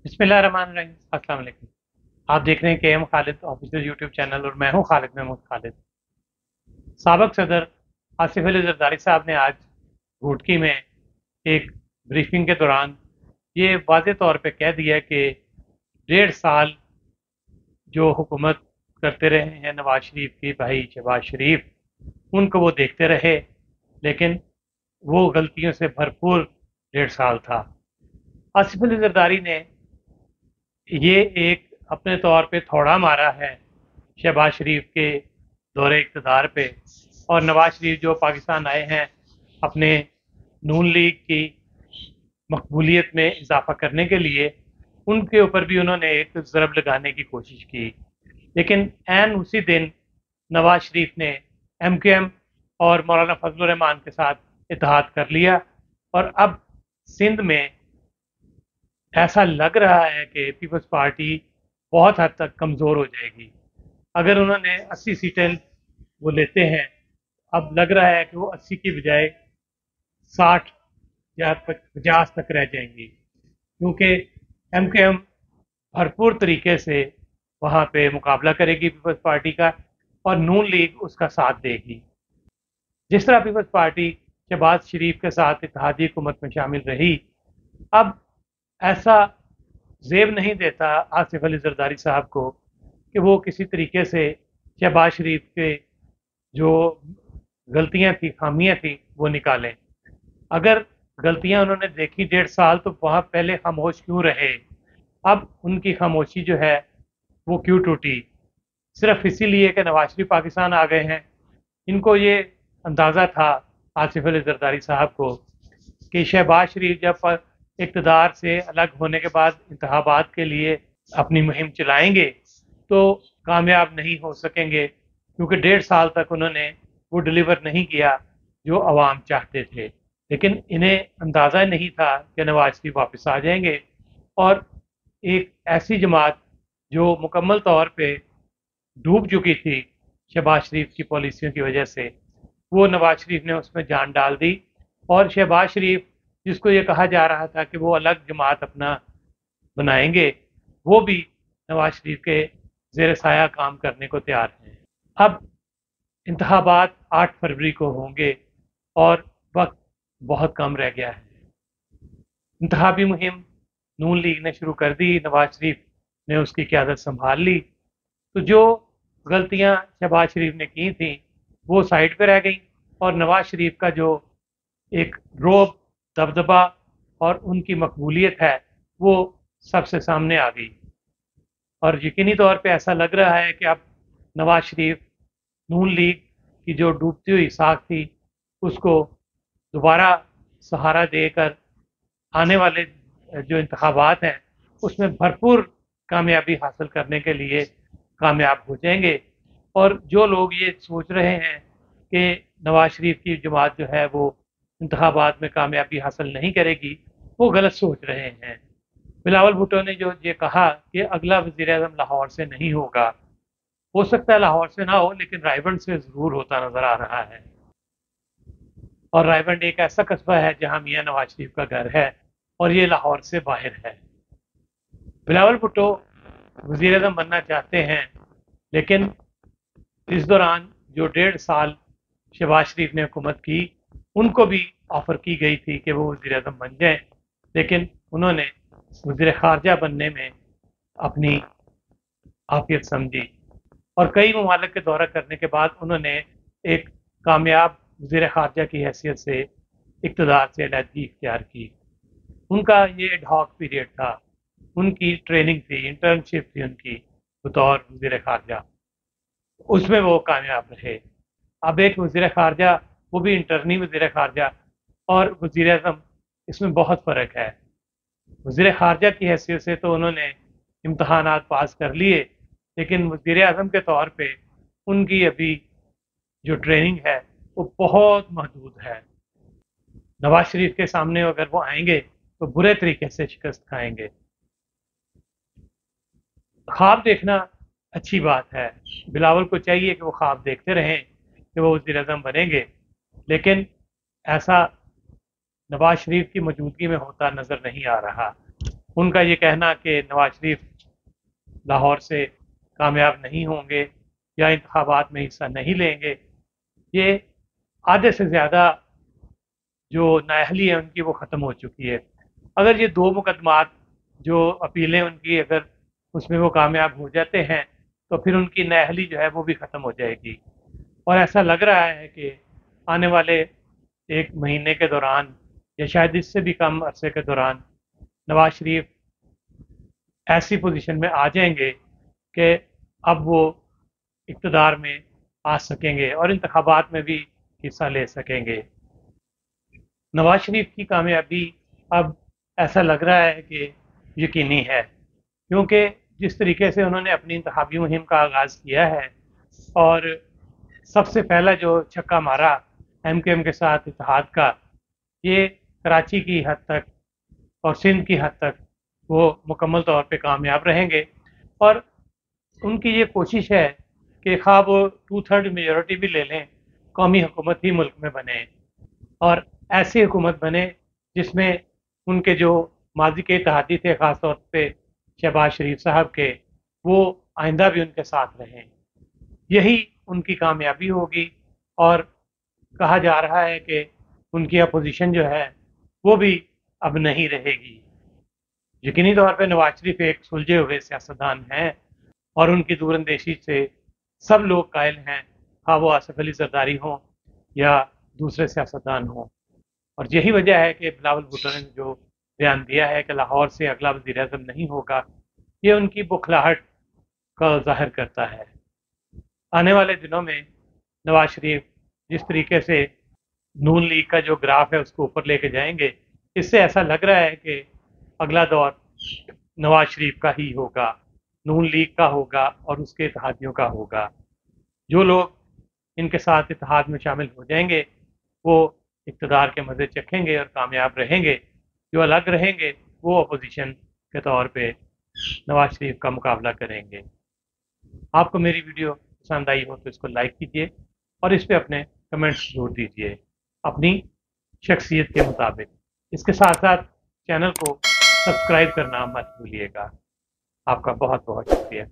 बिस्मिल्लाहिर्रहमानिर्रहीम। अस्सलाम वालेकुम। आप देख रहे हैं के M Khalid official YouTube channel और मैं हूं खालिद महमूद खालिद। साबिक सदर आसिफ अली जरदारी साहब ने आज घूटकी में एक ब्रीफिंग के दौरान ये वाज़ेह तौर पे कह दिया कि 1.5 साल जो हुकूमत करते रहे हैं नवाज शरीफ की भाई शहबाज शरीफ, उनको वो देखते रहे, लेकिन वो गलतियों से भरपूर 1.5 साल था। आसिफ अली जरदारी ने ये एक अपने तौर पे थोड़ा मारा है शहबाज शरीफ के दौरे इक़्तिदार पे, और नवाज शरीफ जो पाकिस्तान आए हैं अपने नून लीग की मकबूलियत में इजाफा करने के लिए, उनके ऊपर भी उन्होंने एक ज़रब लगाने की कोशिश की। लेकिन ऐन उसी दिन नवाज शरीफ ने MKM और मौलाना फजल रहमान के साथ इत्तेहाद कर लिया, और अब सिंध में ऐसा लग रहा है कि पीपल्स पार्टी बहुत हद तक कमज़ोर हो जाएगी। अगर उन्होंने 80 सीटें वो लेते हैं, अब लग रहा है कि वो 80 की बजाय 60 या 50 तक रह जाएंगी, क्योंकि MKM भरपूर तरीके से वहाँ पे मुकाबला करेगी पीपल्स पार्टी का, और नून लीग उसका साथ देगी। जिस तरह पीपल्स पार्टी शहबाज शरीफ के साथ इत्तेहादी हुकूमत में शामिल रही, अब ऐसा ज़ेब नहीं देता आसिफ अली जरदारी साहब को कि वो किसी तरीके से शहबाज शरीफ के जो गलतियां थी, खामियां थी, वो निकालें। अगर गलतियां उन्होंने देखी 1.5 साल, तो वहाँ पहले खामोश क्यों रहे? अब उनकी खामोशी जो है वो क्यों टूटी? सिर्फ इसीलिए कि नवाज शरीफ पाकिस्तान आ गए हैं। इनको ये अंदाज़ा था आसिफ अली जरदारी साहब को कि शहबाज शरीफ जब इक़्तिदार से अलग होने के बाद इंतखाबात के लिए अपनी मुहिम चलाएंगे तो कामयाब नहीं हो सकेंगे, क्योंकि 1.5 साल तक उन्होंने वो डिलीवर नहीं किया जो अवाम चाहते थे। लेकिन इन्हें अंदाज़ा नहीं था कि नवाज शरीफ वापस आ जाएंगे, और एक ऐसी जमात जो मुकम्मल तौर पे डूब चुकी थी शहबाज शरीफ की पॉलिसियों की वजह से, वो नवाज शरीफ ने उसमें जान डाल दी। और शहबाज शरीफ, जिसको ये कहा जा रहा था कि वो अलग जमात अपना बनाएंगे, वो भी नवाज शरीफ के ज़ेर साया काम करने को तैयार हैं। अब इंतखाबात 8 फरवरी को होंगे और वक्त बहुत कम रह गया है। इंतखाबी मुहिम नून लीग ने शुरू कर दी, नवाज शरीफ ने उसकी क़यादत संभाल ली, तो जो गलतियां शहबाज शरीफ ने की थी वो साइड पे रह गई, और नवाज शरीफ का जो एक रोब, दबदबा और उनकी मकबूलियत है वो सबसे सामने आ गई। और यकीनी तौर पे ऐसा लग रहा है कि अब नवाज शरीफ नून लीग की जो डूबती हुई साख थी उसको दोबारा सहारा देकर आने वाले जो इंतखाबात हैं उसमें भरपूर कामयाबी हासिल करने के लिए कामयाब हो जाएंगे। और जो लोग ये सोच रहे हैं कि नवाज शरीफ की जमात जो है वो इंतखाबात में कामयाबी हासिल नहीं करेगी, वो गलत सोच रहे हैं। बिलावल भुट्टो ने जो ये कहा कि अगला वज़ीर-ए-आज़म लाहौर से नहीं होगा, हो सकता है लाहौर से ना हो, लेकिन रायबंड से ज़रूर होता नज़र आ रहा है। और रायबंड एक ऐसा कस्बा है जहाँ मियाँ नवाज शरीफ का घर है, और ये लाहौर से बाहर है। बिलावल भुट्टो वज़ीर-ए-आज़म बनना चाहते हैं, लेकिन इस दौरान जो 1.5 साल शहबाज शरीफ ने हुकूमत की, उनको भी ऑफ़र की गई थी कि वो वज़ीर-ए-आज़म बन जाएं, लेकिन उन्होंने वज़ीर ख़ारजा बनने में अपनी आफ़ियत समझी, और कई ममालिक के दौरा करने के बाद उन्होंने एक कामयाब वज़ीर ख़ारजा की हैसियत से इक़्तिदार से अलहदगी इख्तियार की। उनका ये एडहॉक पीरियड था, उनकी ट्रेनिंग थी, इंटर्नशिप थी उनकी बतौर वज़ीर ख़ारजा, उसमें वो कामयाब रहे। अब एक वज़ीर ख़ारजा, वो भी इंटर्नी वज़ीर ख़ारजा, और वज़ीर-ए-आज़म, इसमें बहुत फ़र्क है। वज़ीर ख़ारजा की हैसियत से तो उन्होंने इम्तहानात पास कर लिए, लेकिन वज़ीर-ए-आज़म के तौर पे उनकी अभी जो ट्रेनिंग है वो बहुत महदूद है। नवाज शरीफ के सामने अगर वो आएंगे तो बुरे तरीके से शिकस्त खाएंगे। ख्वाब देखना अच्छी बात है, बिलावल को चाहिए कि वो ख्वाब देखते रहें कि वो वज़ीर-ए-आज़म बनेंगे, लेकिन ऐसा नवाज शरीफ की मौजूदगी में होता नज़र नहीं आ रहा। उनका ये कहना कि नवाज शरीफ लाहौर से कामयाब नहीं होंगे या इंतखाबात में हिस्सा नहीं लेंगे, ये आधे से ज़्यादा जो नाअहली है उनकी वो ख़त्म हो चुकी है। अगर ये 2 मुकदमात जो अपीलें उनकी अगर उसमें वो कामयाब हो जाते हैं तो फिर उनकी नाअहली जो है वो भी ख़त्म हो जाएगी। और ऐसा लग रहा है कि आने वाले 1 महीने के दौरान या शायद इससे भी कम अरसे के दौरान नवाज शरीफ ऐसी पोजीशन में आ जाएंगे कि अब वो इक़्तिदार में आ सकेंगे और इंतखाबात में भी हिस्सा ले सकेंगे। नवाज शरीफ की कामयाबी अब ऐसा लग रहा है कि यकीनी है, क्योंकि जिस तरीके से उन्होंने अपनी इंतखाबी मुहिम का आगाज़ किया है और सबसे पहला जो छक्का मारा MKM के साथ इत्तेहाद का, ये कराची की हद तक और सिंध की हद तक वो मुकम्मल तौर पे कामयाब रहेंगे। और उनकी ये कोशिश है कि खा वो 2/3 मेजॉरिटी भी ले लें, कौमी हुकूमत ही मुल्क में बने और ऐसी हुकूमत बने जिसमें उनके जो माजी के इत्तेहादी थे, ख़ास तौर पे शहबाज शरीफ साहब के, वो आइंदा भी उनके साथ रहें। यही उनकी कामयाबी होगी। और कहा जा रहा है कि उनकी अपोजिशन जो है वो भी अब नहीं रहेगी। यकीनी तौर पे नवाज शरीफ एक सुलझे हुए सियासतदान हैं और उनकी दूरंदेशी से सब लोग कायल हैं, हाँ वो आसिफ अली जरदारी हों या दूसरे सियासतदान हों। और यही वजह है कि बिलावल भुट्टो ने जो बयान दिया है कि लाहौर से अगला वज़ीर आज़म नहीं होगा, ये उनकी बुखलाहट का ज़ाहिर करता है। आने वाले दिनों में नवाज शरीफ जिस तरीके से नून लीग का जो ग्राफ है उसको ऊपर लेके जाएंगे, इससे ऐसा लग रहा है कि अगला दौर नवाज शरीफ का ही होगा, नून लीग का होगा और उसके इत्तेहादियों का होगा। जो लोग इनके साथ इत्तेहाद में शामिल हो जाएंगे वो इक़्तिदार के मज़े चखेंगे और कामयाब रहेंगे। जो अलग रहेंगे वो अपोजिशन के तौर पे नवाज शरीफ का मुकाबला करेंगे। आपको मेरी वीडियो पसंद आई हो तो इसको लाइक कीजिए और इस पे अपने कमेंट्स जरूर दीजिए अपनी शख्सियत के मुताबिक। इसके साथ साथ चैनल को सब्सक्राइब करना मत भूलिएगा। आपका बहुत बहुत शुक्रिया।